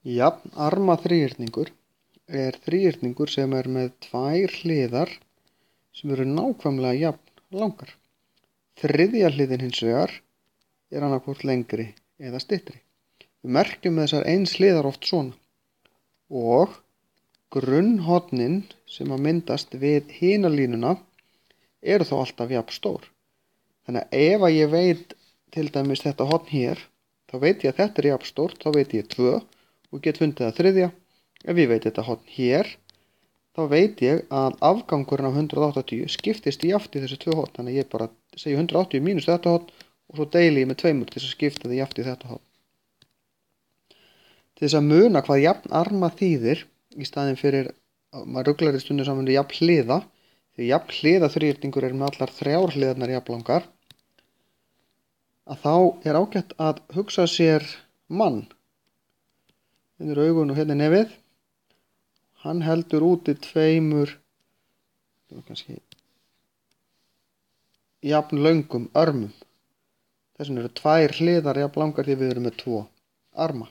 Jafnarma þríhyrningur er þríhyrningur sem er með tvær hliðar sem eru nákvæmlega jafn langar. Þriðja hliðin hins vegar er annaðhvort lengri eða styttri. Við merkjum með þessar eins hliðar oft svona og grunnhornin sem að myndast við hina línuna eru þá alltaf jafn stór. Þannig að ef ég veit til dæmis þetta horn hér, þá veit ég að þetta er jafn stórt, þá veit ég 2 og get fundið að þriðja. Ef ég veit þetta horn hér, þá veit ég að afgangurinn af 180 skiptist í jafnt í þessi 2 horn. Þannig að ég bara segi 180 mínus þetta horn og svo deili ég með 2 til þess að skipta það jafnt í þetta horn. Til þess að muna hvað jafnarma þýðir, í staðinn fyrir að maður ruglar í stundum saman við jafn hliða, því jafn hliða þríhyrningur er með allar 3 hliðarnar jafn langar, að þá er ágætt að hugsa sér mann. Hérna er augun og hérna er nefið. Hann heldur úti 2 kannski jafn löngum örmum. Þess vegna eru 2 hliðar jafn langar því við erum með 2 arma.